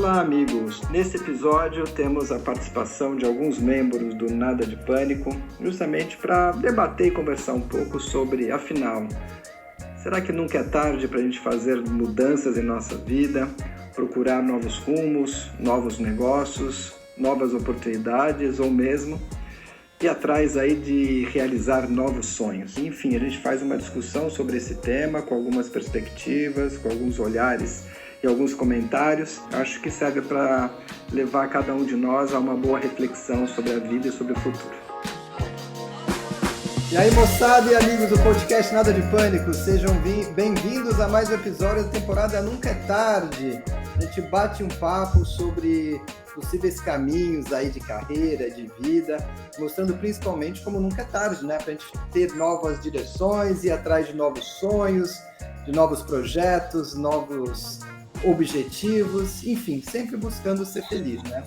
Olá, amigos! Nesse episódio temos a participação de alguns membros do Nada de Pânico, justamente para debater e conversar um pouco sobre, afinal, será que nunca é tarde para a gente fazer mudanças em nossa vida, procurar novos rumos, novos negócios, novas oportunidades ou mesmo ir atrás aí de realizar novos sonhos? Enfim, a gente faz uma discussão sobre esse tema com algumas perspectivas, com alguns olhares e alguns comentários. Acho que serve para levar cada um de nós a uma boa reflexão sobre a vida e sobre o futuro. E aí, moçada e amigos do podcast Nada de Pânico, sejam bem-vindos a mais um episódio da temporada Nunca é Tarde. A gente bate um papo sobre possíveis caminhos aí de carreira, de vida, mostrando principalmente como nunca é tarde, né? Para a gente ter novas direções, ir atrás de novos sonhos, de novos projetos, novos objetivos, enfim, sempre buscando ser feliz, né?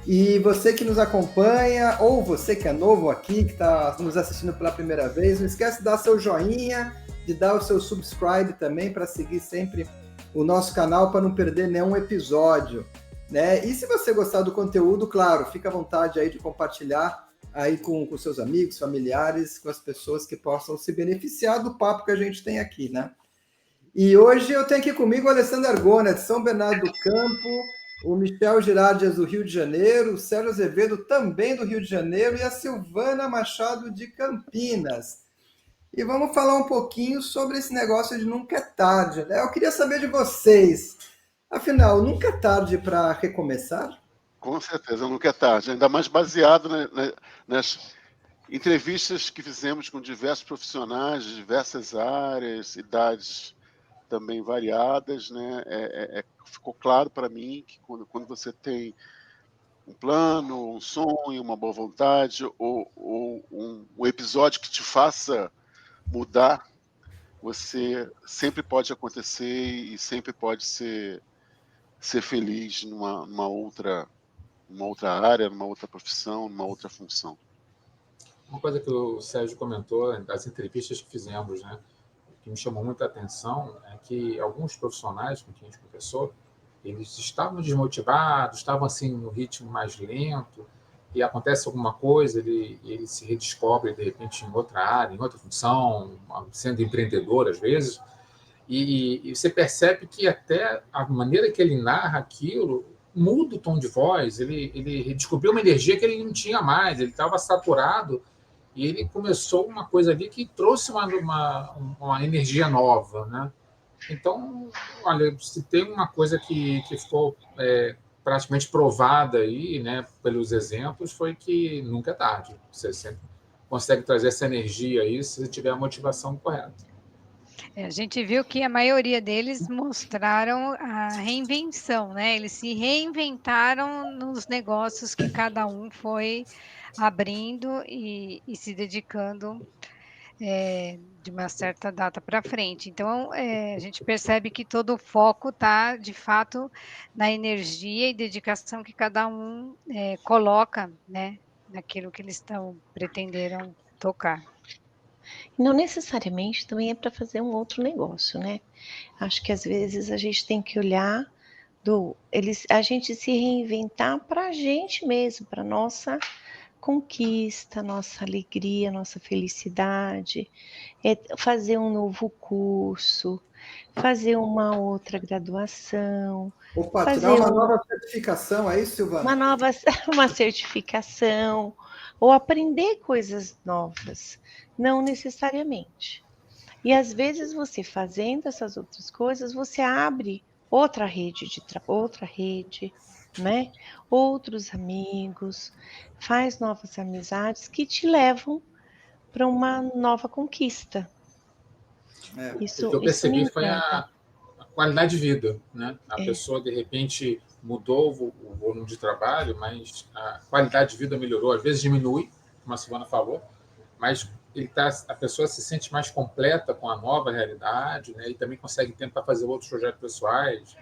E você que nos acompanha, ou você que é novo aqui, que está nos assistindo pela primeira vez, não esquece de dar seu joinha, de dar o seu subscribe também para seguir sempre o nosso canal para não perder nenhum episódio, né? E se você gostar do conteúdo, claro, fica à vontade aí de compartilhar aí com seus amigos, familiares, com as pessoas que possam se beneficiar do papo que a gente tem aqui, né? E hoje eu tenho aqui comigo o Alessandro Argona, de São Bernardo do Campo, o Michel Girardias, do Rio de Janeiro, o Sérgio Azevedo, também do Rio de Janeiro, e a Silvana Machado, de Campinas. E vamos falar um pouquinho sobre esse negócio de nunca é tarde, né? Eu queria saber de vocês, afinal, nunca é tarde para recomeçar? Com certeza, nunca é tarde, ainda mais baseado nas entrevistas que fizemos com diversos profissionais de diversas áreas, idades também variadas, né? Ficou claro para mim que quando você tem um plano, um sonho, uma boa vontade, ou um episódio que te faça mudar, você sempre pode acontecer e sempre pode ser feliz numa outra área, numa outra profissão, numa outra função. Uma coisa que o Sérgio comentou das entrevistas que fizemos, né, que me chamou muita atenção, é que alguns profissionais com quem a gente conversou, eles estavam desmotivados, estavam assim no ritmo mais lento, e acontece alguma coisa, ele se redescobre de repente em outra área, em outra função, sendo empreendedor às vezes, e você percebe que até a maneira que ele narra aquilo muda o tom de voz, ele descobriu uma energia que ele não tinha mais, ele estava saturado, e ele começou uma coisa ali que trouxe uma energia nova, né? Então, olha, se tem uma coisa que ficou praticamente provada aí, né, pelos exemplos, foi que nunca é tarde. Você sempre consegue trazer essa energia aí se você tiver a motivação correta. A gente viu que a maioria deles mostraram a reinvenção, né? Eles se reinventaram nos negócios que cada um foi abrindo e se dedicando de uma certa data para frente. Então, a gente percebe que todo o foco está, de fato, na energia e dedicação que cada um coloca, né, naquilo que eles pretenderam tocar. Não necessariamente também é para fazer um outro negócio, né? Acho que às vezes a gente tem que olhar a gente se reinventar para a gente mesmo, para nossa conquista, nossa alegria, nossa felicidade, fazer um novo curso, fazer uma outra graduação. Opa, tirar uma nova certificação, é isso, Silvana? Uma certificação, ou aprender coisas novas, não necessariamente. E às vezes você fazendo essas outras coisas, você abre outra rede, né? Outros amigos, faz novas amizades que te levam para uma nova conquista. O que eu percebi foi a qualidade de vida, né? A pessoa, de repente, mudou o volume de trabalho, mas a qualidade de vida melhorou. Às vezes diminui, como a Silvana falou, mas a pessoa se sente mais completa com a nova realidade, né? E também consegue tempo para fazer outros projetos pessoais,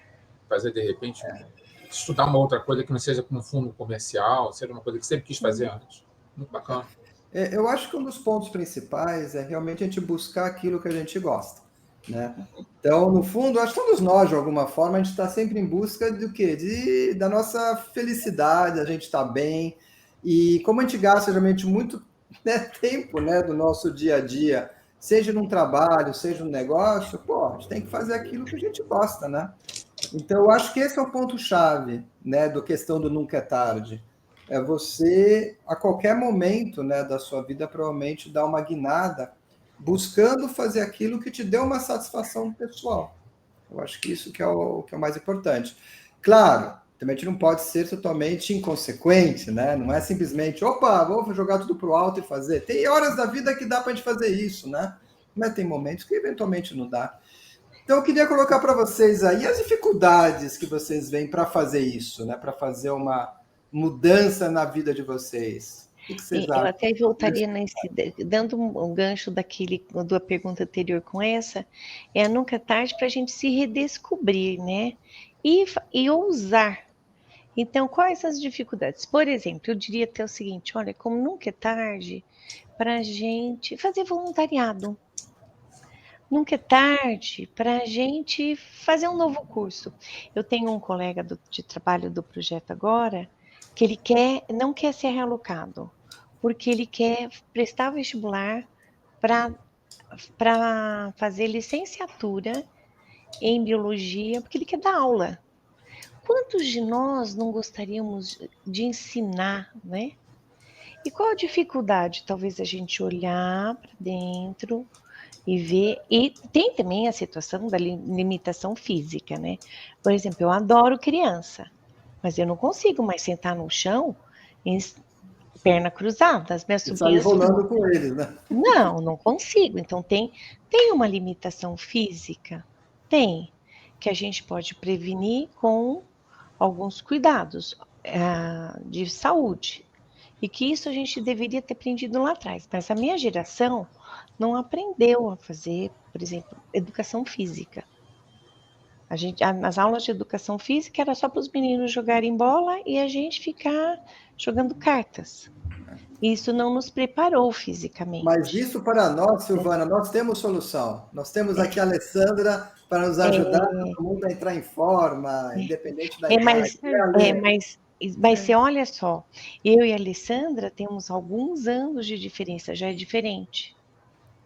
fazer, de repente, estudar uma outra coisa que não seja com um fundo comercial, seja uma coisa que sempre quis fazer antes. Muito bacana. Eu acho que um dos pontos principais é realmente a gente buscar aquilo que a gente gosta. né? Então, no fundo, acho que todos nós, de alguma forma, a gente está sempre em busca do quê? Da nossa felicidade, a gente está bem. E como a gente gasta geralmente muito, né, tempo, né, do nosso dia a dia, seja num trabalho, seja num negócio, pô, a gente tem que fazer aquilo que a gente gosta, né? Então, eu acho que esse é o ponto-chave, né, da questão do nunca é tarde. É você, a qualquer momento, né, da sua vida, provavelmente dar uma guinada, buscando fazer aquilo que te deu uma satisfação pessoal. Eu acho que isso que é o mais importante. Claro, também a gente não pode ser totalmente inconsequente, né? Não é simplesmente, opa, vou jogar tudo pro alto e fazer. Tem horas da vida que dá para a gente fazer isso, né? Mas tem momentos que eventualmente não dá. Então, eu queria colocar para vocês aí as dificuldades que vocês veem para fazer isso, né? Para fazer uma mudança na vida de vocês. O que vocês Eu acham? até voltaria dando um gancho da pergunta anterior com essa, nunca é tarde para a gente se redescobrir, né? E ousar. Então, quais as dificuldades? Por exemplo, eu diria até o seguinte: olha, como nunca é tarde para a gente fazer voluntariado. Nunca é tarde para a gente fazer um novo curso. Eu tenho um colega de trabalho do projeto agora que ele não quer ser realocado, porque ele quer prestar vestibular para fazer licenciatura em biologia, porque ele quer dar aula. Quantos de nós não gostaríamos de ensinar, né? E qual a dificuldade? Talvez a gente olhar para dentro e ver. E tem também a situação da limitação física, né? Por exemplo, eu adoro criança, mas eu não consigo mais sentar no chão em perna cruzada. As minhas E sair sobrinhas rolando com eles, né? não consigo. Então tem uma limitação física, tem, que a gente pode prevenir com alguns cuidados de saúde. E que isso a gente deveria ter aprendido lá atrás. Mas a minha geração não aprendeu a fazer, por exemplo, educação física. As aulas de educação física era só para os meninos jogarem bola e a gente ficar jogando cartas. Isso não nos preparou fisicamente. Mas isso para nós, Silvana, nós temos solução. Nós temos aqui a Alessandra para nos ajudar todo mundo a entrar em forma, independente da idade. Mas você olha só, eu e a Alessandra temos alguns anos de diferença, já é diferente,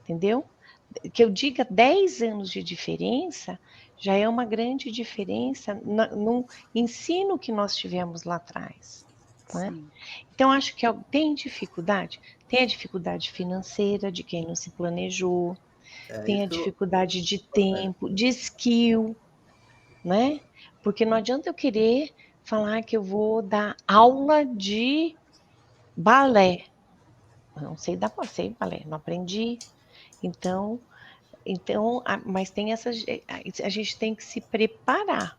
entendeu? Que eu diga 10 anos de diferença, já é uma grande diferença no ensino que nós tivemos lá atrás. Né? Então, acho que tem dificuldade. Tem a dificuldade financeira de quem não se planejou, tem a dificuldade de tempo, de skill, né? Porque não adianta eu querer falar que eu vou dar aula de balé. Eu não sei dar balé, não aprendi. Então, mas tem a gente tem que se preparar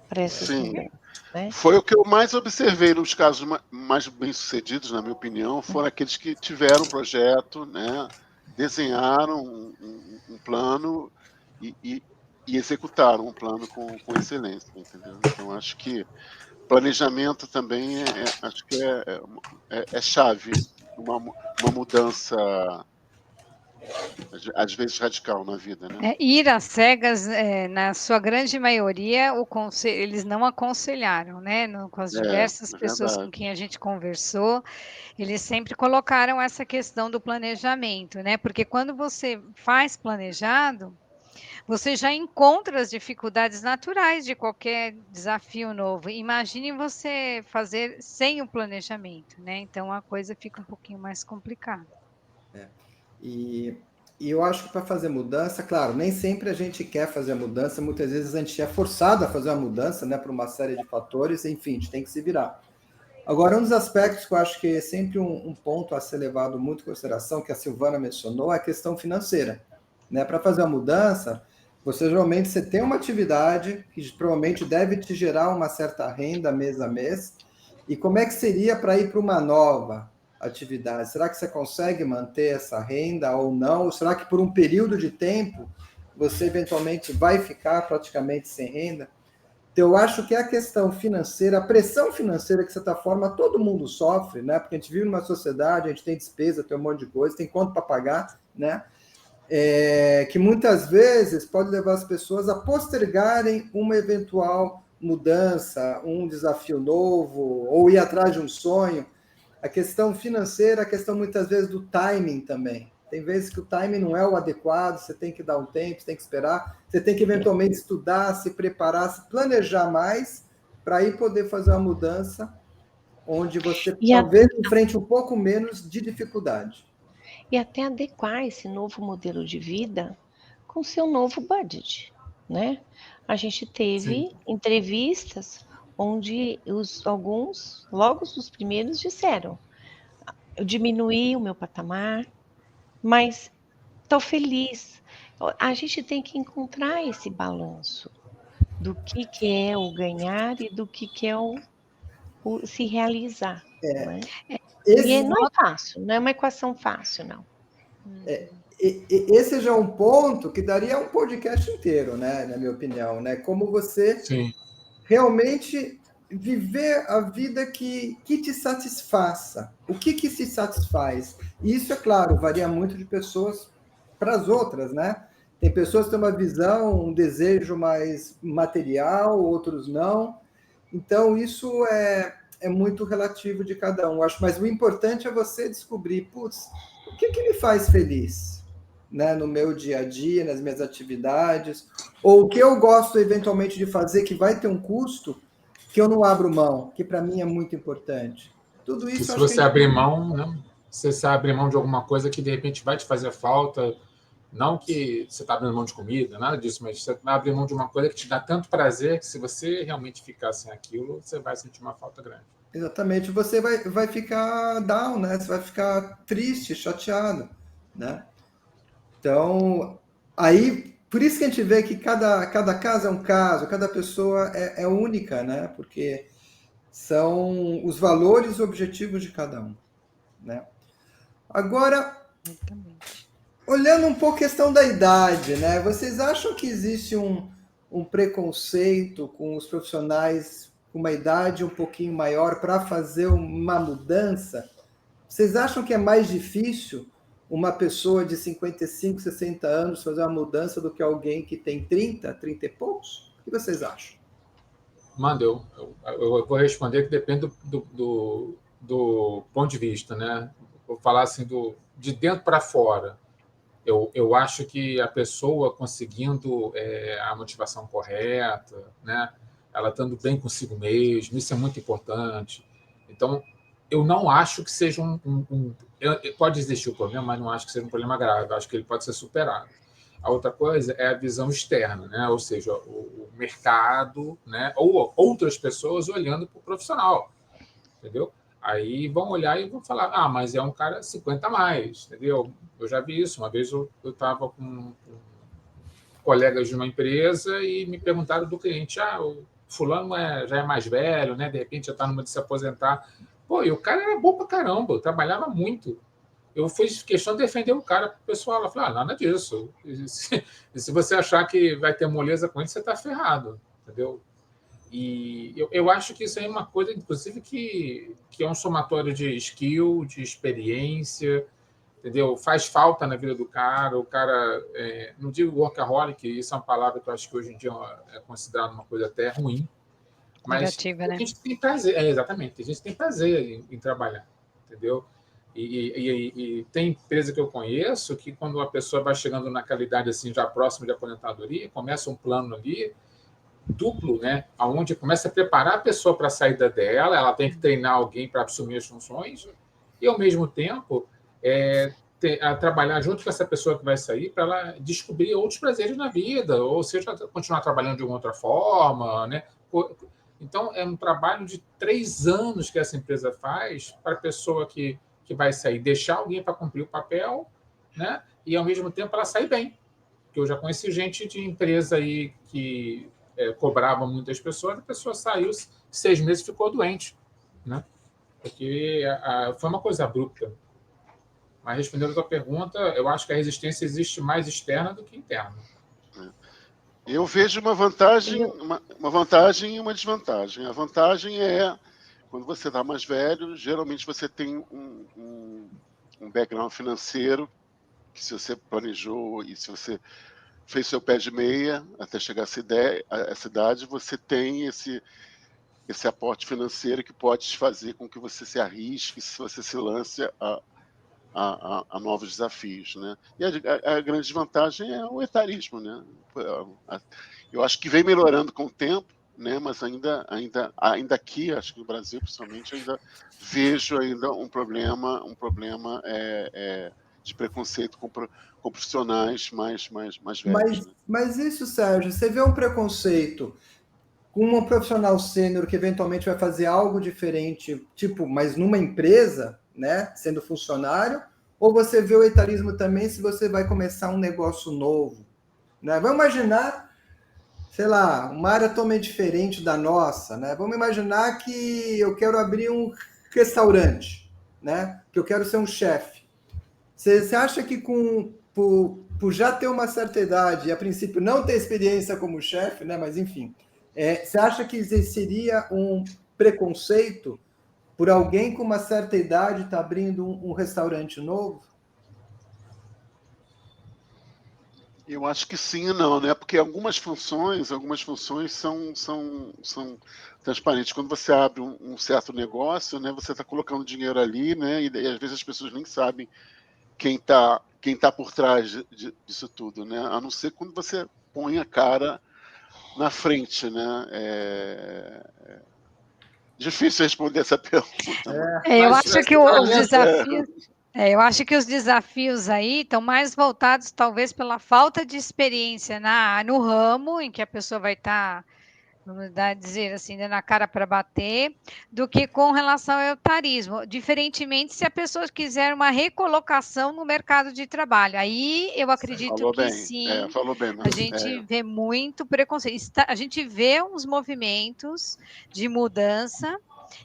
para essas mudanças. Né? Foi o que eu mais observei nos casos mais bem-sucedidos, na minha opinião, foram aqueles que tiveram um projeto, né, desenharam um plano e executaram um plano com excelência, entendeu? Então, acho que planejamento também acho que é chave, uma mudança às vezes radical na vida, né? Ir às cegas, na sua grande maioria, eles não aconselharam, né? Com as diversas pessoas com quem a gente conversou, eles sempre colocaram essa questão do planejamento, né? Porque quando você faz planejado, você já encontra as dificuldades naturais de qualquer desafio novo. Imagine você fazer sem o planejamento, né? Então a coisa fica um pouquinho mais complicada. E eu acho que para fazer mudança, claro, nem sempre a gente quer fazer a mudança, muitas vezes a gente é forçado a fazer a mudança, né, por uma série de fatores, enfim, a gente tem que se virar. Agora, um dos aspectos que eu acho que é sempre um ponto a ser levado muito em consideração, que a Silvana mencionou, é a questão financeira. Né? Para fazer a mudança, você tem uma atividade que provavelmente deve te gerar uma certa renda mês a mês, e como é que seria para ir para uma nova atividade? Será que você consegue manter essa renda ou não? Ou será que por um período de tempo você eventualmente vai ficar praticamente sem renda? Então, eu acho que a questão financeira, a pressão financeira que, de certa forma, todo mundo sofre, né? Porque a gente vive numa sociedade, a gente tem despesa, tem um monte de coisa, tem conta para pagar, né? que muitas vezes pode levar as pessoas a postergarem uma eventual mudança, um desafio novo, ou ir atrás de um sonho. A questão financeira, a questão muitas vezes do timing também. Tem vezes que o timing não é o adequado, você tem que dar um tempo, você tem que esperar, você tem que eventualmente estudar, se preparar, se planejar mais, para aí poder fazer uma mudança onde você talvez enfrente um pouco menos de dificuldade. E até adequar esse novo modelo de vida com seu novo budget, né? A gente teve entrevistas onde alguns, logo os primeiros, disseram: eu diminuí o meu patamar, mas estou feliz. A gente tem que encontrar esse balanço do que é o ganhar e do que é o se realizar. Né? E não é fácil, não é uma equação fácil, não. Esse já é um ponto que daria um podcast inteiro, né, na minha opinião, né? Como você realmente viver a vida que te satisfaça. O que se satisfaz? E isso, é claro, varia muito de pessoas para as outras, né? Tem pessoas que têm uma visão, um desejo mais material, outros não. Então, isso é muito relativo de cada um. Acho, mas o importante é você descobrir, putz, o que me faz feliz, né, no meu dia a dia, nas minhas atividades, ou o que eu gosto eventualmente de fazer que vai ter um custo que eu não abro mão, que para mim é muito importante. Tudo isso. E se você abrir mão, né? Se você abrir mão de alguma coisa que de repente vai te fazer falta, não que você está abrindo mão de comida, nada disso, mas você vai abrir mão de uma coisa que te dá tanto prazer que se você realmente ficar sem aquilo, você vai sentir uma falta grande. Exatamente, você vai ficar down, né? Você vai ficar triste, chateado, né? Então, aí, por isso que a gente vê que cada caso é um caso, cada pessoa é única, né? Porque são os valores e objetivos de cada um, né? Agora, olhando um pouco a questão da idade, né? Vocês acham que existe um preconceito com os profissionais com uma idade um pouquinho maior para fazer uma mudança? Vocês acham que é mais difícil uma pessoa de 55, 60 anos fazer uma mudança do que alguém que tem 30 e poucos? O que vocês acham? Manda, eu vou responder que depende do ponto de vista, né? Vou falar assim de dentro para fora. Eu acho que a pessoa conseguindo a motivação correta, né? Ela estando bem consigo mesma, isso é muito importante. Então, eu não acho que seja pode existir o problema, mas não acho que seja um problema grave. Eu acho que ele pode ser superado. A outra coisa é a visão externa, né? Ou seja, o mercado, né? Ou outras pessoas olhando para o profissional, entendeu? Aí vão olhar e vão falar, mas é um cara 50 a mais, entendeu? Eu já vi isso. Uma vez eu estava com colegas de uma empresa e me perguntaram do cliente, o fulano já é mais velho, né? De repente já está numa de se aposentar. Pô, e o cara era bom pra caramba, trabalhava muito. Eu fiz questão de defender o cara para o pessoal. Ela falou, nada disso. E se você achar que vai ter moleza com ele, você está ferrado, entendeu? E eu acho que isso aí é uma coisa, inclusive, que é um somatório de skill, de experiência, entendeu? Faz falta na vida do cara. O cara, não digo workaholic, isso é uma palavra que eu acho que hoje em dia é considerada uma coisa até ruim, mas negativa, a gente tem prazer, exatamente, a gente tem prazer em trabalhar, entendeu? E tem empresa que eu conheço que quando a pessoa vai chegando naquela idade assim, já próxima de aposentadoria, começa um plano ali duplo, né? Onde começa a preparar a pessoa para a saída dela, ela tem que treinar alguém para assumir as funções e, ao mesmo tempo, trabalhar junto com essa pessoa que vai sair para ela descobrir outros prazeres na vida, ou seja, continuar trabalhando de uma outra forma, né? Então, é um trabalho de 3 anos que essa empresa faz para a pessoa que vai sair, deixar alguém para cumprir o papel, né? E, ao mesmo tempo, ela sair bem. Porque eu já conheci gente de empresa aí que cobrava muitas pessoas, a pessoa saiu, 6 meses ficou doente, né? Porque foi uma coisa abrupta. Mas, respondendo a tua pergunta, eu acho que a resistência existe mais externa do que interna. Eu vejo uma vantagem e uma desvantagem. A vantagem é, quando você está mais velho, geralmente você tem um background financeiro que se você planejou e se você fez seu pé de meia até chegar a essa idade, você tem esse aporte financeiro que pode fazer com que você se arrisque, se você se lance a novos desafios, né? E a grande desvantagem é o etarismo, né? Eu acho que vem melhorando com o tempo, né? Mas ainda aqui, acho que no Brasil, principalmente, ainda vejo ainda um problema de preconceito com profissionais mais velhos. Né? Mas isso, Sérgio, você vê um preconceito com um profissional sênior que eventualmente vai fazer algo diferente, tipo, mas numa empresa, né, sendo funcionário, ou você vê o etarismo também se você vai começar um negócio novo, né? Vamos imaginar, sei lá, uma área totalmente diferente da nossa, né? Vamos imaginar que eu quero abrir um restaurante, né? Que eu quero ser um chefe. Você acha que por já ter uma certa idade e a princípio não ter experiência como chefe, né? Mas enfim, você acha que existiria um preconceito por alguém com uma certa idade estar abrindo um restaurante novo? Eu acho que sim e não, né? Porque algumas funções são transparentes. Quando você abre um certo negócio, né? Você está colocando dinheiro ali, né? E às vezes as pessoas nem sabem quem tá por trás disso tudo, né? A não ser quando você põe a cara na frente, né? Difícil responder essa pergunta. Eu acho que os desafios. Eu acho que os desafios aí estão mais voltados, talvez, pela falta de experiência no ramo em que a pessoa vai estar, vamos dizer assim, na cara para bater, do que com relação ao etarismo. Diferentemente, se a pessoa quiser uma recolocação no mercado de trabalho. Aí eu acredito que sim, falou bem, a gente vê muito preconceito. A gente vê uns movimentos de mudança.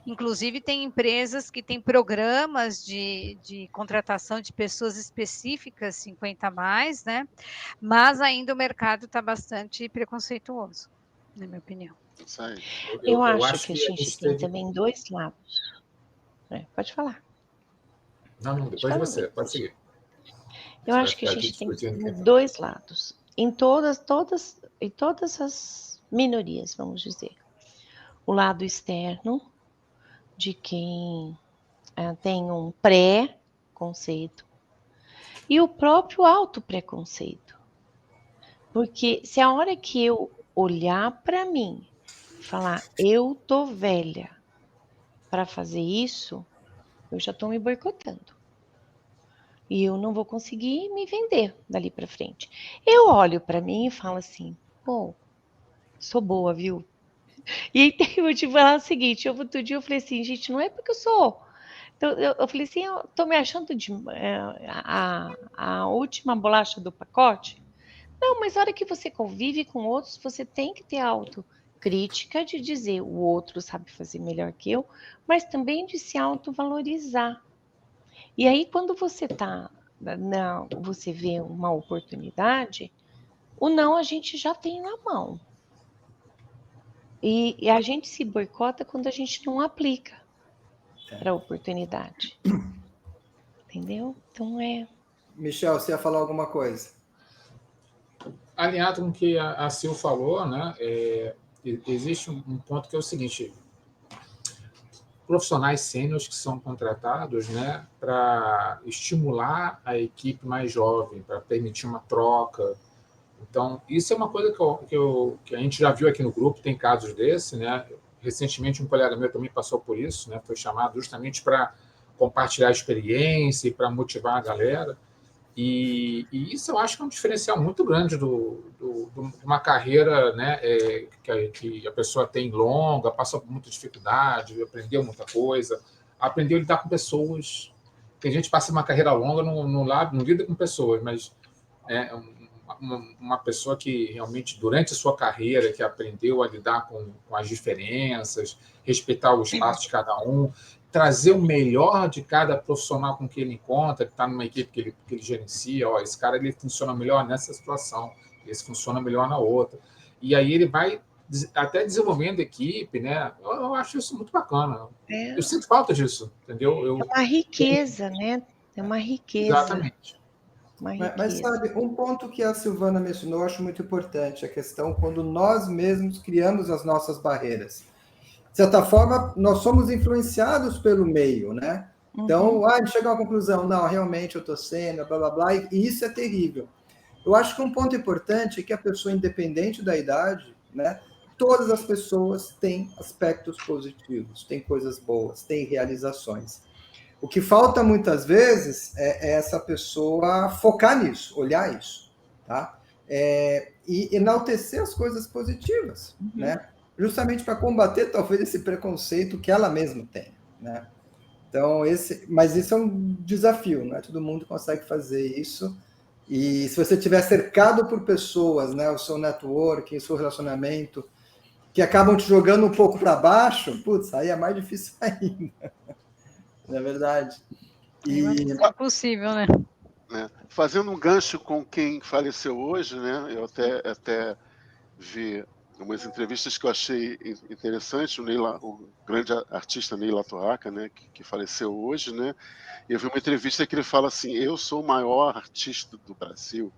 Inclusive, tem empresas que têm programas de contratação de pessoas específicas, 50 a mais, né? Mas ainda o mercado está bastante preconceituoso, na minha opinião. Eu acho que a gente tem também dois lados. Pode falar. Não, depois você, pode seguir. Eu acho que a gente tem dois lados. Em todas as minorias, vamos dizer. O lado externo, de quem tem um pré-conceito, e o próprio auto-preconceito. Porque se a hora que eu olhar para mim, falar, eu tô velha para fazer isso, eu já estou me boicotando. E eu não vou conseguir me vender dali para frente. Eu olho para mim e falo assim, pô, sou boa, viu? E aí eu vou te falar o seguinte, outro dia eu falei assim, gente, não é porque eu sou. Então, eu falei assim, eu tô me achando a última bolacha do pacote. Não, mas na hora que você convive com outros, você tem que ter autocrítica de dizer o outro sabe fazer melhor que eu, mas também de se autovalorizar. E aí, quando você você vê uma oportunidade, o não a gente já tem na mão. E a gente se boicota quando a gente não aplica para a oportunidade. Entendeu? Então Michel, você ia falar alguma coisa? Alinhado com o que a Sil falou, né? Existe um ponto que é o seguinte: profissionais sêniores que são contratados, né, para estimular a equipe mais jovem, para permitir uma troca. Então, isso é uma coisa que a gente já viu aqui no grupo, tem casos desse, né? Recentemente, um colega meu também passou por isso, né? Foi chamado justamente para compartilhar a experiência e para motivar a galera. E isso eu acho que é um diferencial muito grande de uma carreira, né, que a pessoa tem longa, passou por muita dificuldade, aprendeu muita coisa, aprendeu a lidar com pessoas. Tem gente que passa uma carreira longa, não lida com pessoas, mas uma pessoa que realmente, durante a sua carreira, que aprendeu a lidar com as diferenças, respeitar o espaço de cada um, trazer o melhor de cada profissional com que ele encontra, que está numa equipe que ele gerencia. Esse cara ele funciona melhor nessa situação, esse funciona melhor na outra. E aí ele vai até desenvolvendo equipe, né? Eu acho isso muito bacana. Eu sinto falta disso, entendeu? É uma riqueza, né? É uma riqueza. Exatamente. Mas sabe, um ponto que a Silvana mencionou, eu acho muito importante, a questão quando nós mesmos criamos as nossas barreiras. De certa forma, nós somos influenciados pelo meio, né? Então, a gente chega a uma conclusão, não, realmente eu estou sendo, blá, blá, blá, e isso é terrível. Eu acho que um ponto importante é que a pessoa, independente da idade, né, todas as pessoas têm aspectos positivos, têm coisas boas, têm realizações. O que falta muitas vezes é essa pessoa focar nisso, olhar isso, tá? E enaltecer as coisas positivas, né? Justamente para combater talvez esse preconceito que ela mesma tem, né? Então, mas isso é um desafio, não é todo mundo consegue fazer isso. E se você estiver cercado por pessoas, né, o seu network, o seu relacionamento, que acabam te jogando um pouco para baixo, putz, aí é mais difícil ainda. Não é verdade? É possível, né? Fazendo um gancho com quem faleceu hoje, né? Eu até vi umas entrevistas que eu achei interessantes, o grande artista Ney Latorraca, né, que faleceu hoje, né? Eu vi uma entrevista que ele fala assim: eu sou o maior artista do Brasil,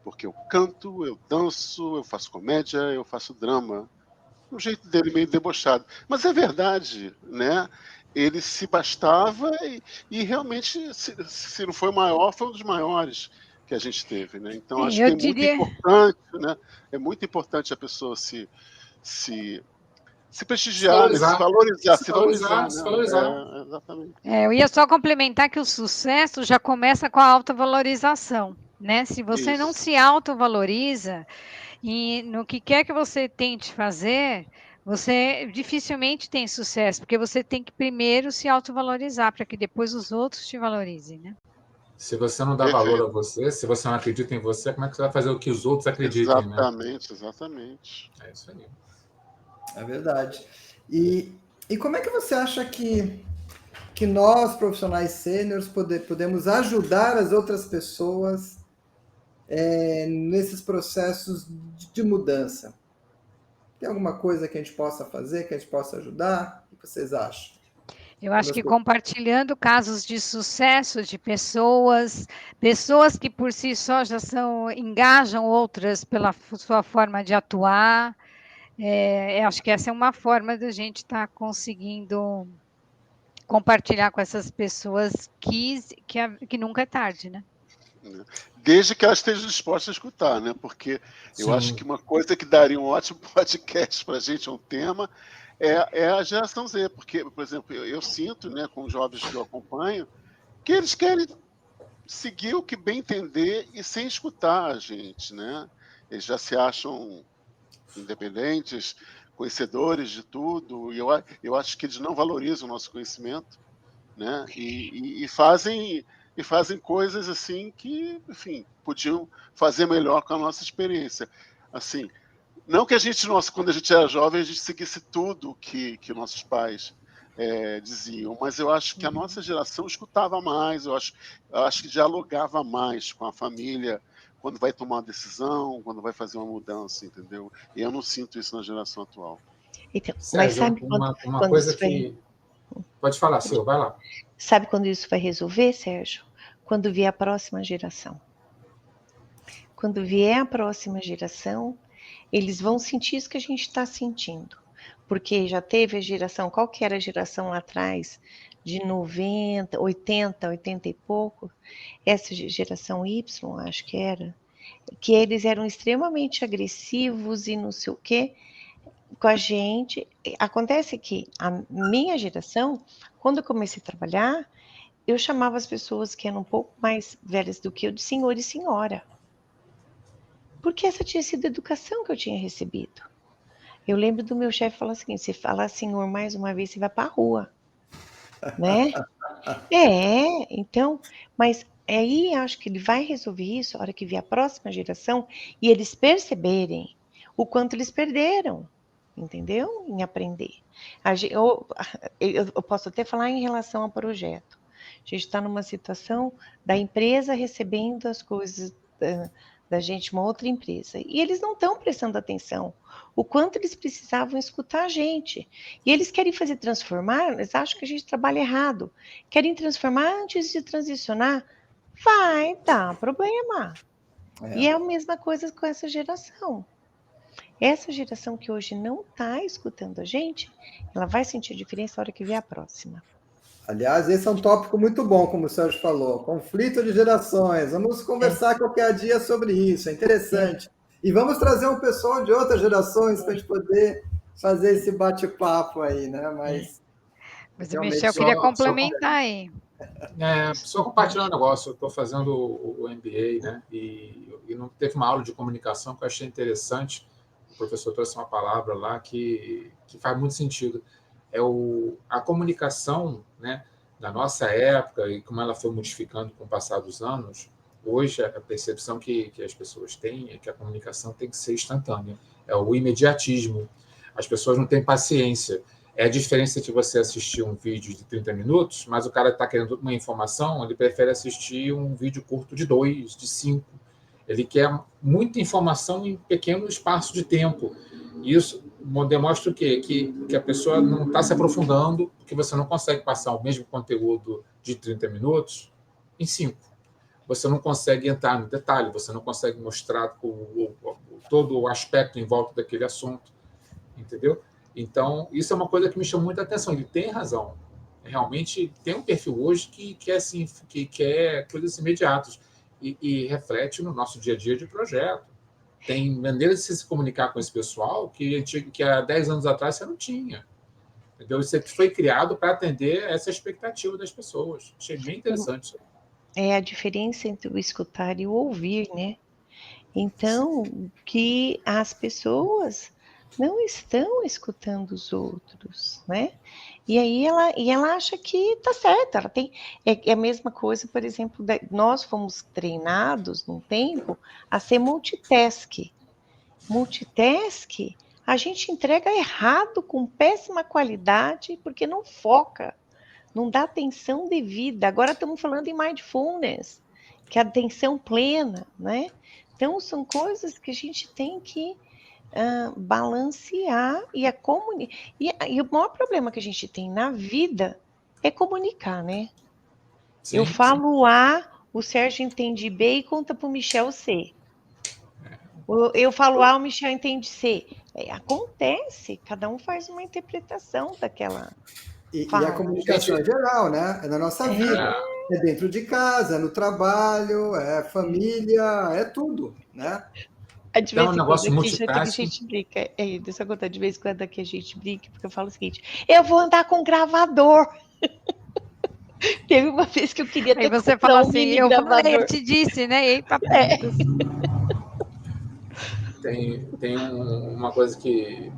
porque eu canto, eu danço, eu faço comédia, eu faço drama. O jeito dele meio debochado. Mas é verdade, né? Ele se bastava e realmente, se não foi o maior, foi um dos maiores que a gente teve, né? Então, acho que Eu é muito diria, importante, né? É muito importante a pessoa se Se prestigiar, né? valorizar. Se valorizar, Se né? valorizar. Exatamente. eu ia só complementar que o sucesso já começa com a autovalorização, né? Se você não Isso. se autovaloriza, e no que quer que você tente fazer, você dificilmente tem sucesso, porque você tem que primeiro se autovalorizar, para que depois os outros te valorizem, né? Se você não dá valor a você, se você não acredita em você, como é que você vai fazer o que os outros acreditem, né? Exatamente. É isso aí. É verdade. E como é que você acha que nós, profissionais sêniores, podemos ajudar as outras pessoas nesses processos de mudança? Tem alguma coisa que a gente possa fazer, que a gente possa ajudar? O que vocês acham? Eu acho que compartilhando casos de sucesso de pessoas que por si só já engajam outras pela sua forma de atuar. Acho que essa é uma forma da gente estar conseguindo compartilhar com essas pessoas que nunca é tarde, né? Desde que elas estejam dispostas a escutar, né? Porque eu acho que uma coisa que daria um ótimo podcast para a gente, um tema, é a geração Z. Porque, por exemplo, eu sinto, né, com os jovens que eu acompanho, que eles querem seguir o que bem entender e sem escutar a gente, né? Eles já se acham independentes, conhecedores de tudo, e eu acho que eles não valorizam o nosso conhecimento, né? E fazem coisas assim que, enfim, podiam fazer melhor com a nossa experiência. Assim, não que a gente, quando a gente era jovem, a gente seguisse tudo que nossos pais diziam, mas eu acho que a nossa geração escutava mais, eu acho que dialogava mais com a família quando vai tomar uma decisão, quando vai fazer uma mudança, entendeu? E eu não sinto isso na geração atual. Então, mas Sérgio, sabe uma coisa que... Pode falar, Sil, vai lá. Sabe quando isso vai resolver, Sérgio? Quando vier a próxima geração. Quando vier a próxima geração, eles vão sentir isso que a gente está sentindo. Porque já teve a geração, qual que era a geração lá atrás? De 90, 80 e pouco. Essa geração Y, acho que era. Que eles eram extremamente agressivos e não sei o quê com a gente. Acontece que a minha geração, quando eu comecei a trabalhar, eu chamava as pessoas que eram um pouco mais velhas do que eu de senhor e senhora. Porque essa tinha sido a educação que eu tinha recebido. Eu lembro do meu chefe falar o seguinte: se falar senhor mais uma vez, você vai para a rua. Né? Então, mas aí acho que ele vai resolver isso a hora que vier a próxima geração e eles perceberem o quanto eles perderam, entendeu? Em aprender. Eu posso até falar em relação ao projeto. A gente está numa situação da empresa recebendo as coisas da gente, uma outra empresa, e eles não estão prestando atenção o quanto eles precisavam escutar a gente. E eles querem transformar, eles acham que a gente trabalha errado, querem transformar antes de transicionar. vai dar problema. É. E é a mesma coisa com essa geração. Essa geração que hoje não está escutando a gente, ela vai sentir diferença na hora que vier a próxima. Aliás, esse é um tópico muito bom, como o Sérgio falou. Conflito de gerações. Vamos conversar qualquer dia sobre isso. É interessante. E vamos trazer um pessoal de outras gerações para a gente poder fazer esse bate-papo aí, né? Mas Mas o realmente Michel queria complementar aí. Só compartilhar um negócio. Eu estou fazendo o MBA, né? E não teve uma aula de comunicação que eu achei interessante. O professor trouxe uma palavra lá que faz muito sentido. A comunicação, né, da nossa época e como ela foi modificando com o passar dos anos. Hoje, a percepção que as pessoas têm é que a comunicação tem que ser instantânea. É o imediatismo. As pessoas não têm paciência. É a diferença de você assistir um vídeo de 30 minutos, mas o cara está querendo uma informação, ele prefere assistir um vídeo curto de 2, de 5. Ele quer muita informação em pequeno espaço de tempo. Isso demonstra o quê? Que a pessoa não está se aprofundando, porque você não consegue passar o mesmo conteúdo de 30 minutos em 5. Você não consegue entrar no detalhe, você não consegue mostrar todo o aspecto em volta daquele assunto, entendeu? Então, isso é uma coisa que me chamou muita atenção. Ele tem razão. Realmente tem um perfil hoje que quer coisas imediatas e reflete no nosso dia a dia de projeto. Tem maneiras de se comunicar com esse pessoal que há 10 anos atrás você não tinha. Entendeu? Isso foi criado para atender essa expectativa das pessoas. Achei bem interessante isso. É a diferença entre o escutar e o ouvir, né? Então, que as pessoas não estão escutando os outros, né? E aí ela acha que tá certo, ela tem... É a mesma coisa, por exemplo, nós fomos treinados num tempo a ser multitask. Multitask, a gente entrega errado, com péssima qualidade, porque não foca, não dá atenção devida. Agora estamos falando em mindfulness, que é atenção plena, né? Então, são coisas que a gente tem que balancear e o maior problema que a gente tem na vida é comunicar, né? Sim, eu falo A, o Sérgio entende B e conta para o Michel C. Eu falo A, o Michel entende C. Acontece, cada um faz uma interpretação daquela E a comunicação é geral, né? É na nossa vida. É dentro de casa, é no trabalho, é família, é tudo, né? De vez um negócio multitasking. A gente brinca. Deixa eu contar, de vez em quando aqui a gente brinca, porque eu falo o seguinte: eu vou andar com gravador. Teve uma vez que eu queria ter. Aí você fala assim, eu falei, eu te disse, né? E papetas. Tem uma coisa que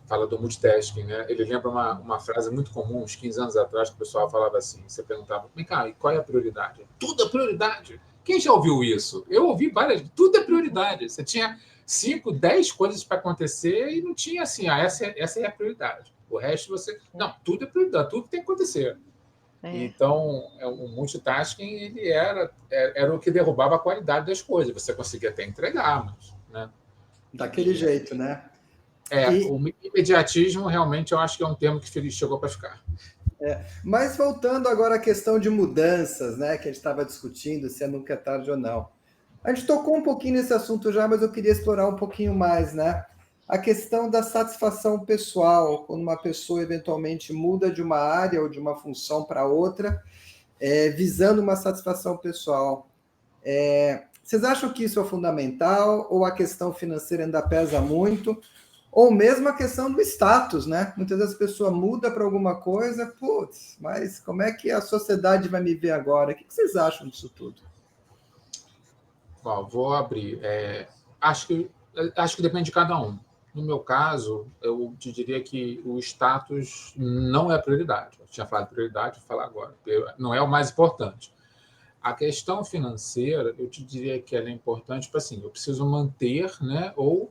fala do multitasking, né? Ele lembra uma frase muito comum, uns 15 anos atrás, que o pessoal falava assim, você perguntava, vem cá, e qual é a prioridade? Tudo é prioridade. Quem já ouviu isso? Eu ouvi várias, tudo é prioridade. Você tinha 5, 10 coisas para acontecer e não tinha assim, essa é a prioridade. O resto você... Não, tudo é prioridade, tudo tem que acontecer. Então, o multitasking ele era o que derrubava a qualidade das coisas. Você conseguia até entregar, mas... Né? Daquele jeito, né? O imediatismo realmente eu acho que é um termo que chegou para ficar. Mas voltando agora à questão de mudanças, né, que a gente estava discutindo, se nunca é tarde ou não. A gente tocou um pouquinho nesse assunto já, mas eu queria explorar um pouquinho mais, né? A questão da satisfação pessoal, quando uma pessoa eventualmente muda de uma área ou de uma função para outra, visando uma satisfação pessoal. Vocês acham que isso é fundamental ou a questão financeira ainda pesa muito? Ou mesmo a questão do status, né? Muitas vezes a pessoa muda para alguma coisa, putz, mas como é que a sociedade vai me ver agora? O que vocês acham disso tudo? Bom, vou abrir. Acho que depende de cada um. No meu caso, eu te diria que o status não é a prioridade. Eu tinha falado prioridade, vou falar agora. Não é o mais importante. A questão financeira, eu te diria que ela é importante para assim, eu preciso manter, né? Ou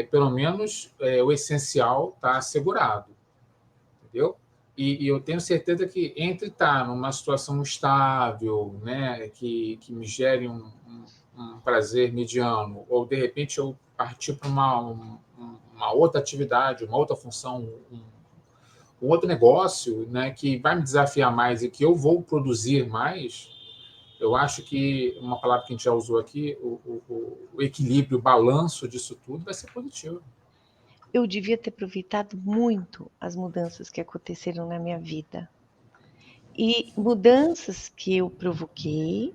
pelo menos o essencial está assegurado, entendeu? E eu tenho certeza que entre estar numa situação estável, né, que me gere um prazer mediano, ou de repente eu partir para uma outra atividade, uma outra função, um outro negócio, né, que vai me desafiar mais e que eu vou produzir mais, Eu acho que uma palavra que a gente já usou aqui, o equilíbrio, o balanço disso tudo vai ser positivo. Eu devia ter aproveitado muito as mudanças que aconteceram na minha vida. E mudanças que eu provoquei.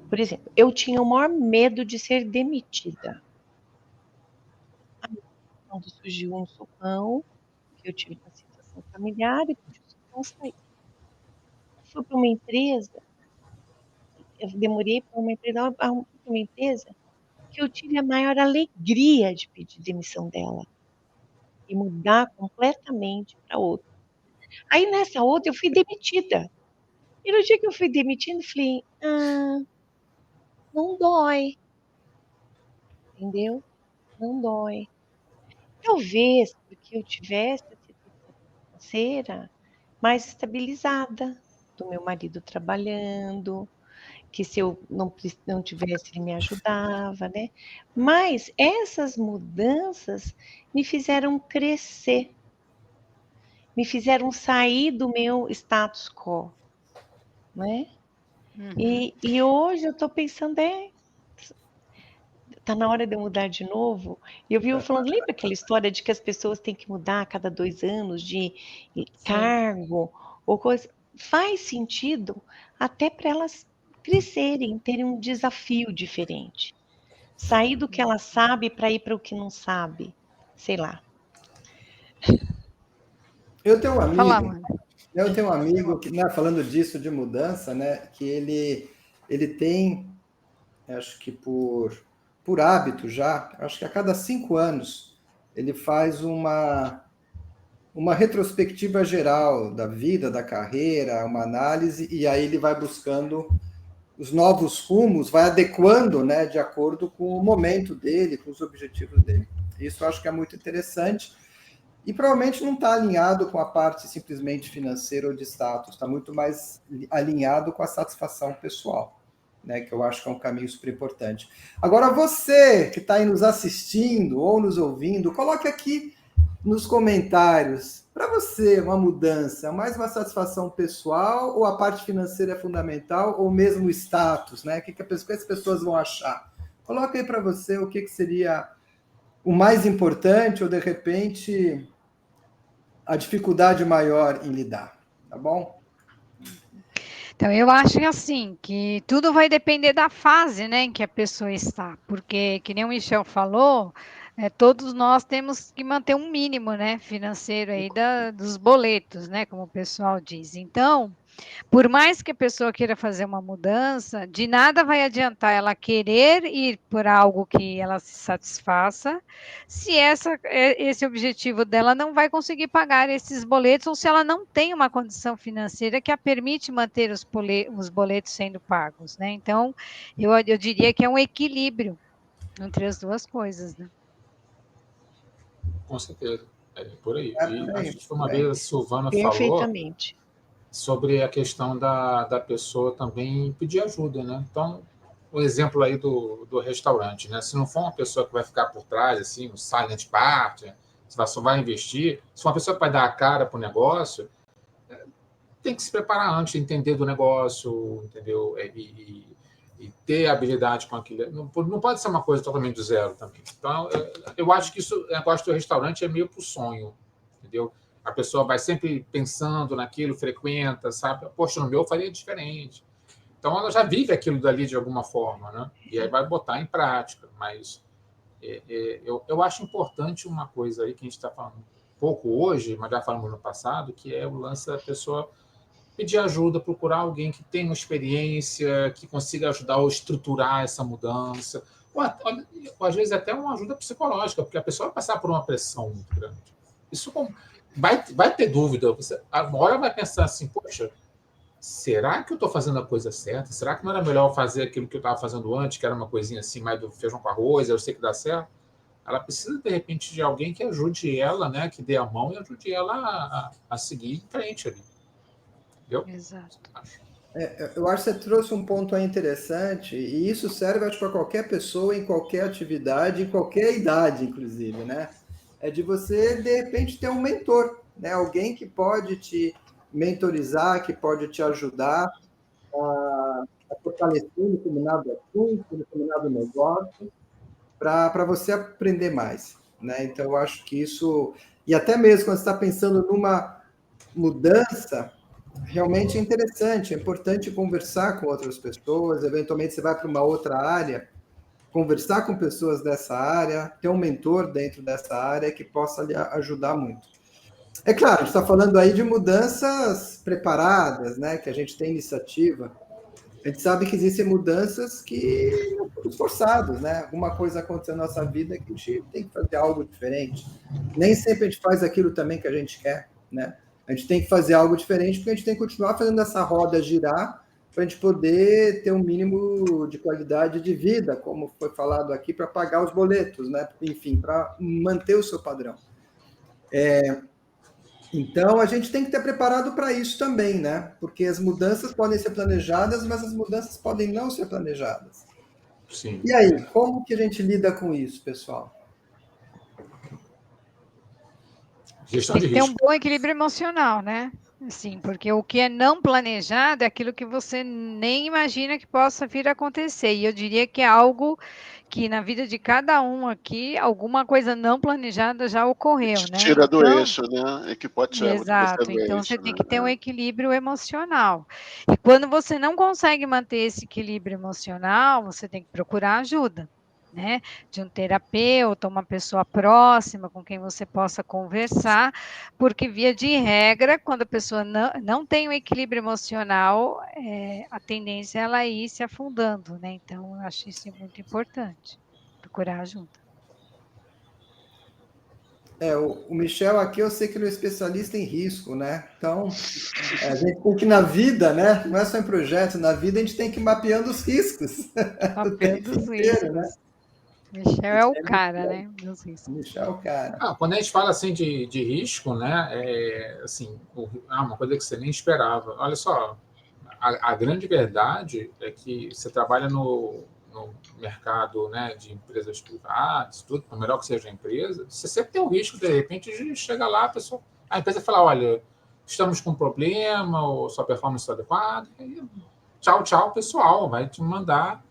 Por exemplo, eu tinha o maior medo de ser demitida. Aí, quando surgiu um sopão, que eu tive uma situação familiar e pude o sopão sair. Fui para uma empresa, eu demorei para uma empresa que eu tive a maior alegria de pedir demissão dela e mudar completamente para outra. Aí nessa outra eu fui demitida. E no dia que eu fui demitida, eu falei, não dói, entendeu? Não dói. Talvez porque eu tivesse a situação financeira mais estabilizada, do meu marido trabalhando, que se eu não tivesse, ele me ajudava, né? Mas essas mudanças me fizeram crescer, me fizeram sair do meu status quo, né? E hoje eu estou pensando, tá na hora de eu mudar de novo. E eu vi falando, lembra aquela história de que as pessoas têm que mudar a cada 2 anos de cargo ou coisa? Faz sentido até para elas crescerem, terem um desafio diferente. Sair do que ela sabe para ir para o que não sabe. Sei lá. Eu tenho um Fala, amigo, mano. que, né, falando disso, de mudança, né, que ele tem, acho que por hábito já, acho que a cada 5 anos, ele faz uma retrospectiva geral da vida, da carreira, uma análise, e aí ele vai buscando os novos rumos, vai adequando, né, de acordo com o momento dele, com os objetivos dele. Isso eu acho que é muito interessante. E provavelmente não está alinhado com a parte simplesmente financeira ou de status, está muito mais alinhado com a satisfação pessoal, né? Que eu acho que é um caminho super importante. Agora, você que está aí nos assistindo ou nos ouvindo, coloque aqui nos comentários, para você, uma mudança, é mais uma satisfação pessoal ou a parte financeira é fundamental ou mesmo o status, né? O que as pessoas vão achar? Coloque aí para você o que seria o mais importante ou, de repente, a dificuldade maior em lidar, tá bom? Então, eu acho assim, que tudo vai depender da fase, né, em que a pessoa está, porque, que nem o Michel falou, todos nós temos que manter um mínimo, né, financeiro aí dos boletos, né, como o pessoal diz. Então, por mais que a pessoa queira fazer uma mudança, de nada vai adiantar ela querer ir por algo que ela se satisfaça, se esse objetivo dela não vai conseguir pagar esses boletos, ou se ela não tem uma condição financeira que a permite manter os boletos sendo pagos, né? Então, eu diria que é um equilíbrio entre as duas coisas, né? Com certeza. É por aí. E Bem, acho que uma vez a Silvana falou Perfeitamente. sobre a questão da pessoa também pedir ajuda, né? Então, o exemplo aí do restaurante, né? Se não for uma pessoa que vai ficar por trás, assim, um silent partner, só vai investir, se for uma pessoa que vai dar a cara para o negócio, tem que se preparar antes, entender do negócio, entendeu? E ter habilidade com aquilo. Não pode ser uma coisa totalmente do zero também. Então, eu acho que isso, o negócio do restaurante é meio para o sonho, entendeu? A pessoa vai sempre pensando naquilo, frequenta, sabe? Poxa, no meu eu faria diferente. Então, ela já vive aquilo dali de alguma forma, né? E aí vai botar em prática. Mas eu acho importante uma coisa aí que a gente está falando pouco hoje, mas já falamos no passado, que é o lance da pessoa pedir ajuda, procurar alguém que tenha uma experiência, que consiga ajudar ou estruturar essa mudança. Ou às vezes até uma ajuda psicológica, porque a pessoa vai passar por uma pressão muito grande. Isso vai ter dúvida. Uma hora vai pensar assim, poxa, será que eu estou fazendo a coisa certa? Será que não era melhor fazer aquilo que eu estava fazendo antes, que era uma coisinha assim, mais do feijão com arroz, eu sei que dá certo? Ela precisa, de repente, de alguém que ajude ela, né, que dê a mão e ajude ela a seguir em frente ali. Entendeu? Exato. Eu acho que você trouxe um ponto aí interessante, e isso serve para qualquer pessoa, em qualquer atividade, em qualquer idade, inclusive, né? É de você, de repente, ter um mentor, né? Alguém que pode te mentorizar, que pode te ajudar a fortalecer um determinado assunto, um determinado negócio, para você aprender mais, né? Então, eu acho que isso... E até mesmo quando você está pensando numa mudança, realmente é interessante, é importante conversar com outras pessoas, eventualmente você vai para uma outra área, conversar com pessoas dessa área, ter um mentor dentro dessa área que possa lhe ajudar muito. É claro, a gente está falando aí de mudanças preparadas, né? Que a gente tem iniciativa. A gente sabe que existem mudanças que não foram forçadas, né? Alguma coisa aconteceu na nossa vida que a gente tem que fazer algo diferente. Nem sempre a gente faz aquilo também que a gente quer, né? A gente tem que fazer algo diferente porque a gente tem que continuar fazendo essa roda girar para a gente poder ter um mínimo de qualidade de vida, como foi falado aqui, para pagar os boletos, né? Enfim, para manter o seu padrão. Então, a gente tem que estar preparado para isso também, né? Porque as mudanças podem ser planejadas, mas as mudanças podem não ser planejadas. Sim. E aí, como que a gente lida com isso, pessoal? Gestão de Tem que ter um risco. bom equilíbrio emocional, né? Assim, porque o que é não planejado é aquilo que você nem imagina que possa vir a acontecer. E eu diria que é algo que na vida de cada um aqui, alguma coisa não planejada já ocorreu, Te né? tira do Então, eixo, né? E que pode tirar você exato. do Então, você eixo, tem né? que ter um equilíbrio emocional. E quando você não consegue manter esse equilíbrio emocional, você tem que procurar ajuda, né? De um terapeuta, uma pessoa próxima com quem você possa conversar, porque, via de regra, quando a pessoa não tem um equilíbrio emocional, a tendência é ela ir se afundando, né? Então, eu acho isso muito importante, procurar ajuda. O Michel aqui, eu sei que ele é um especialista em risco, né? Então, a gente tem que, na vida, né? Não é só em projeto, na vida a gente tem que ir mapeando os riscos o tempo Mapeando os inteiro, né? riscos. Michel é o cara, né? Dos riscos. O Michel é o cara. Quando a gente fala assim de risco, né, assim, uma coisa que você nem esperava. Olha só, a grande verdade é que você trabalha no mercado, né, de empresas privadas, tudo, por melhor que seja a empresa, você sempre tem um risco, de repente, de chegar lá, a empresa fala, olha, estamos com um problema, ou sua performance está adequada, e tchau, tchau, pessoal, vai te mandar,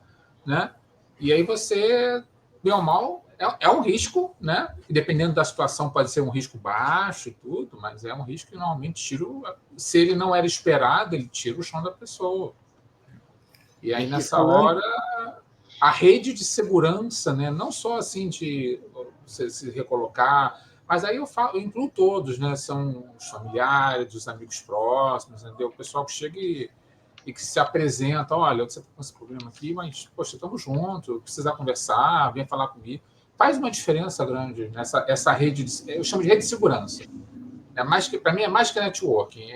né? E aí você, bem ou mal, é um risco, né? E dependendo da situação, pode ser um risco baixo e tudo, mas é um risco que normalmente se ele não era esperado, ele tira o chão da pessoa. E aí, nessa hora, a rede de segurança, né? Não só assim de você se recolocar, mas aí eu incluo todos, né? São os familiares, os amigos próximos, entendeu? O pessoal que chega e que se apresenta, olha, você está com esse problema aqui, mas, poxa, estamos juntos, precisa conversar, vem falar comigo. Faz uma diferença grande nessa essa rede, eu chamo de rede de segurança. Para mim, é mais que networking,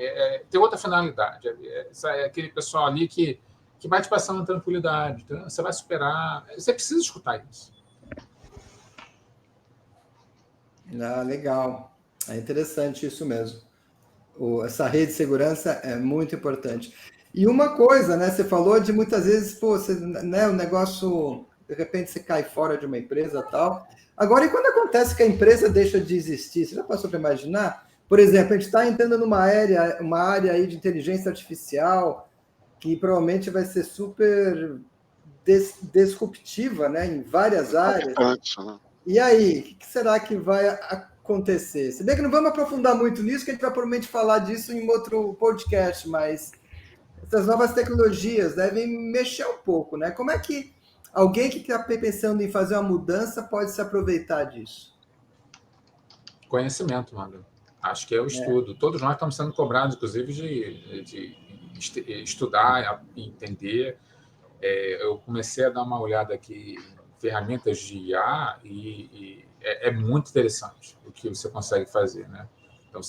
tem outra finalidade. É aquele pessoal ali que vai te passando tranquilidade, então, você vai superar. Você precisa escutar isso. Legal. É interessante isso mesmo. Essa rede de segurança é muito importante. E uma coisa, né? Você falou de muitas vezes, né, o negócio, de repente você cai fora de uma empresa e tal. Agora, e quando acontece que a empresa deixa de existir? Você já passou para imaginar? Por exemplo, a gente está entrando numa área aí de inteligência artificial que provavelmente vai ser super disruptiva, né, em várias áreas. Né? E aí, o que será que vai acontecer? Se bem que não vamos aprofundar muito nisso, que a gente vai provavelmente falar disso em outro podcast, mas essas novas tecnologias devem mexer um pouco, né? Como é que alguém que está pensando em fazer uma mudança pode se aproveitar disso? Conhecimento, mano. Acho que é o estudo. Todos nós estamos sendo cobrados, inclusive, de estudar e entender. Eu comecei a dar uma olhada aqui em ferramentas de IA e é muito interessante o que você consegue fazer, né? Então,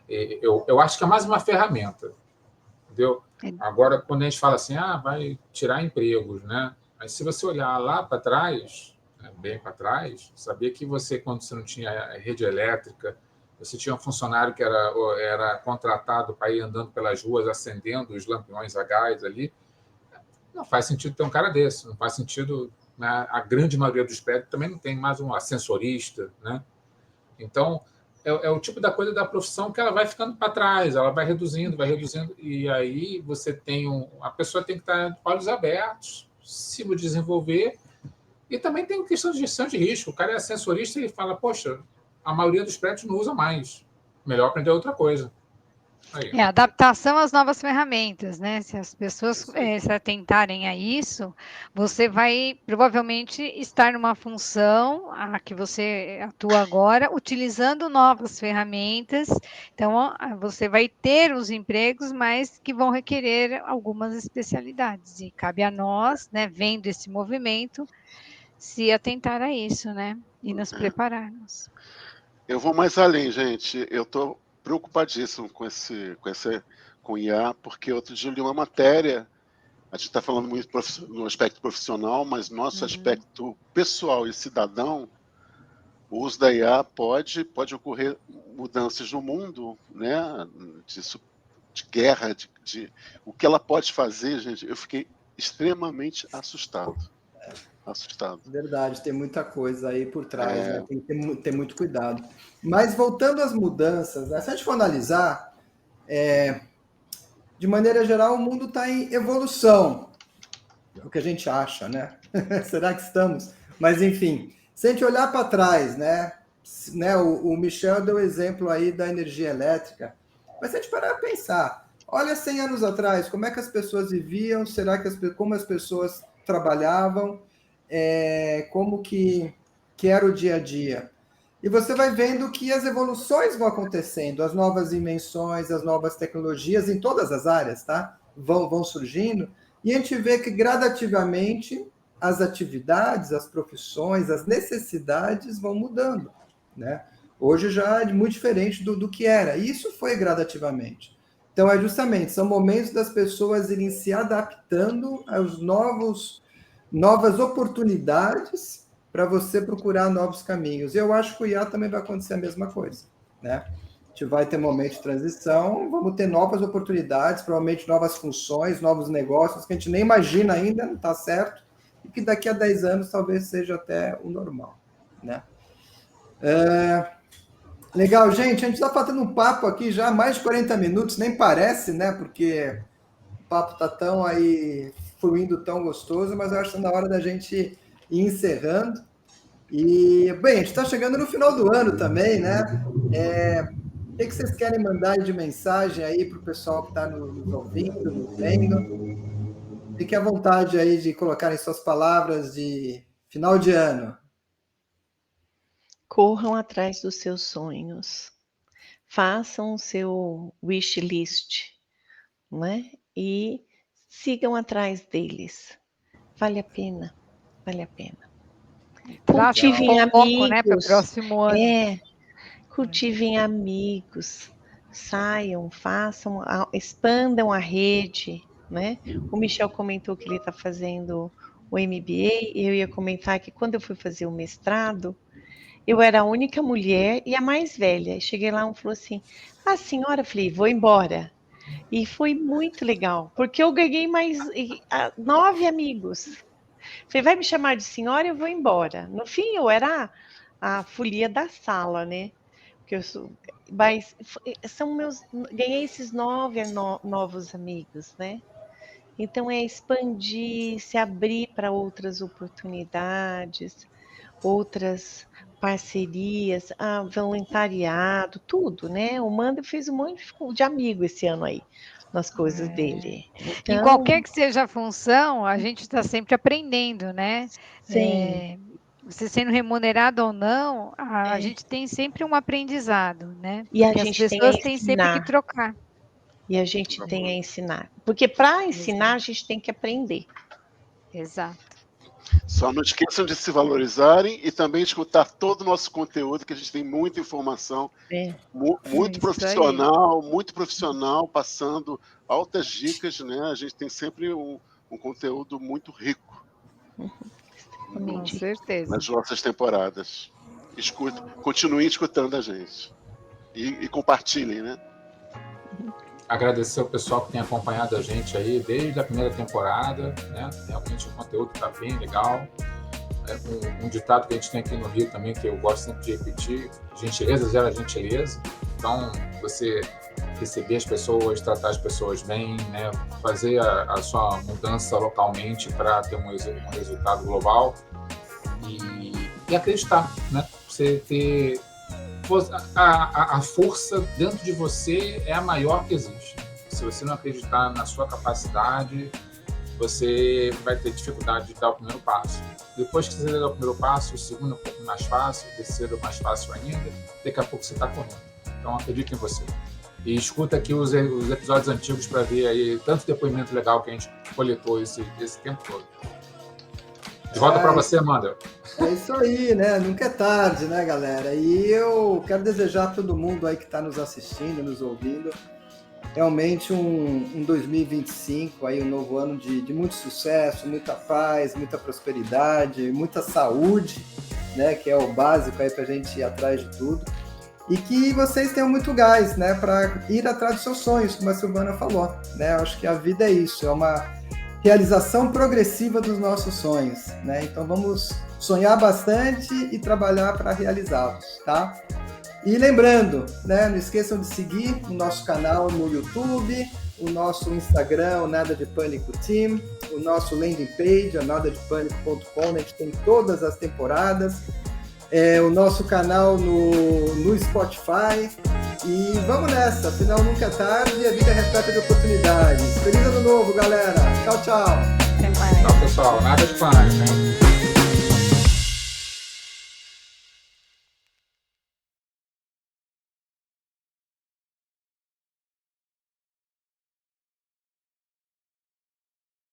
eu acho que é mais uma ferramenta, entendeu? Agora, quando a gente fala assim, vai tirar empregos, né? Mas se você olhar lá para trás, bem para trás, sabia que quando você não tinha rede elétrica, você tinha um funcionário que era contratado para ir andando pelas ruas, acendendo os lampiões a gás ali. Não faz sentido ter um cara desse, não faz sentido, né? A grande maioria dos prédios também não tem mais um ascensorista, né? Então, é o tipo da coisa da profissão que ela vai ficando para trás, ela vai reduzindo, e aí você tem a pessoa tem que estar de olhos abertos, se desenvolver, e também tem questão de gestão de risco. O cara é ascensorista e fala, poxa, a maioria dos prédios não usa mais, melhor aprender outra coisa. Aí. É adaptação às novas ferramentas, né? Se as pessoas se atentarem a isso, você vai provavelmente estar numa função a que você atua agora, utilizando novas ferramentas. Então, você vai ter os empregos, mas que vão requerer algumas especialidades. E cabe a nós, né, vendo esse movimento, se atentar a isso, né? E nos prepararmos. Eu vou mais além, gente. Eu estou preocupadíssimo com IA, porque outro dia eu li uma matéria. A gente está falando muito no aspecto profissional, mas nosso aspecto pessoal e cidadão, o uso da IA pode ocorrer mudanças no mundo, né? De guerra, o que ela pode fazer, gente. Eu fiquei extremamente assustado. Verdade, tem muita coisa aí por trás, né? Tem que ter muito cuidado. Mas voltando às mudanças, né? Se a gente for analisar, de maneira geral, o mundo está em evolução. É o que a gente acha, né? Será que estamos? Mas, enfim, se a gente olhar para trás, né? O Michel deu o exemplo aí da energia elétrica. Mas se a gente parar para pensar, olha 100 anos atrás, como é que as pessoas viviam? Como as pessoas trabalhavam? Como que era o dia a dia. E você vai vendo que as evoluções vão acontecendo, as novas invenções, as novas tecnologias em todas as áreas, tá? Vão surgindo, e a gente vê que gradativamente as atividades, as profissões, as necessidades vão mudando, né? Hoje já é muito diferente do que era, e isso foi gradativamente. Então, são momentos das pessoas irem se adaptando aos novas oportunidades para você procurar novos caminhos. Eu acho que o IA também vai acontecer a mesma coisa, né? A gente vai ter momento de transição, vamos ter novas oportunidades, provavelmente novas funções, novos negócios que a gente nem imagina ainda, não está certo, e que daqui a 10 anos talvez seja até o normal, né? Legal, gente, a gente está batendo um papo aqui já há mais de 40 minutos, nem parece, né? Porque o papo está tão aí fluindo, tão gostoso, mas eu acho que está na hora da gente ir encerrando. E, bem, a gente está chegando no final do ano também, né? O que vocês querem mandar de mensagem aí para o pessoal que está nos ouvindo, nos vendo? Fique à vontade aí de colocarem suas palavras de final de ano. Corram atrás dos seus sonhos. Façam o seu wish list, né? E sigam atrás deles. Vale a pena. Cultivem amigos, né, para o próximo ano. Cultivem amigos, saiam, expandam a rede, né? O Michel comentou que ele está fazendo o MBA, e eu ia comentar que quando eu fui fazer o mestrado, eu era a única mulher e a mais velha. E cheguei lá e falou assim, senhora, falei, vou embora. E foi muito legal, porque eu ganhei mais 9 amigos. Falei, vai me chamar de senhora, eu vou embora. No fim, eu era a folia da sala, né? Mas ganhei esses 9 novos amigos, né? Então, expandir, se abrir para outras oportunidades, outras parcerias, voluntariado, tudo, né? O Mando fez um monte de amigo esse ano aí, nas coisas dele. Então, em qualquer que seja a função, a gente está sempre aprendendo, né? Sim. Você sendo remunerado ou não, a gente tem sempre um aprendizado, né? E porque as pessoas têm sempre que trocar. E a gente tem a ensinar. Porque para ensinar, a gente tem que aprender. Exato. Só não esqueçam de se valorizarem e também escutar todo o nosso conteúdo, que a gente tem muita informação, muito profissional, passando altas dicas, né? A gente tem sempre um conteúdo muito rico. Com certeza. Nas nossas temporadas. Continuem escutando a gente. E compartilhem, né? Agradecer ao pessoal que tem acompanhado a gente aí desde a primeira temporada, né? Realmente o conteúdo está bem legal. um ditado que a gente tem aqui no Rio também, que eu gosto sempre de repetir: gentileza gera gentileza. Então, você receber as pessoas, tratar as pessoas bem, né? Fazer a sua mudança localmente para ter um resultado global e acreditar, né? Você ter a força dentro de você é a maior que existe. Se você não acreditar na sua capacidade, você vai ter dificuldade de dar o primeiro passo. Depois que você der o primeiro passo, o segundo é um pouco mais fácil, o terceiro é mais fácil ainda, daqui a pouco você está correndo. Então, acredite em você. E escuta aqui os episódios antigos para ver aí tanto depoimento legal que a gente coletou esse tempo todo. De volta para você, Amanda. É isso aí, né? Nunca é tarde, né, galera? E eu quero desejar a todo mundo aí que está nos assistindo, nos ouvindo, realmente um 2025, aí um novo ano de muito sucesso, muita paz, muita prosperidade, muita saúde, né? Que é o básico aí para a gente ir atrás de tudo. E que vocês tenham muito gás, né? Para ir atrás dos seus sonhos, como a Silvana falou, né? Eu acho que a vida é isso, é uma realização progressiva dos nossos sonhos, né? Então vamos sonhar bastante e trabalhar para realizá-los, tá? E lembrando, né, não esqueçam de seguir o nosso canal no YouTube, o nosso Instagram, o Nada de Pânico Team, o nosso landing page, a nadadepânico.com, a gente tem todas as temporadas, o nosso canal no Spotify. E vamos nessa, afinal nunca é tarde e a vida é repleta de oportunidades. Feliz ano novo, galera. Tchau, tchau. Até mais. Tchau, pessoal. Nada de pânico, hein?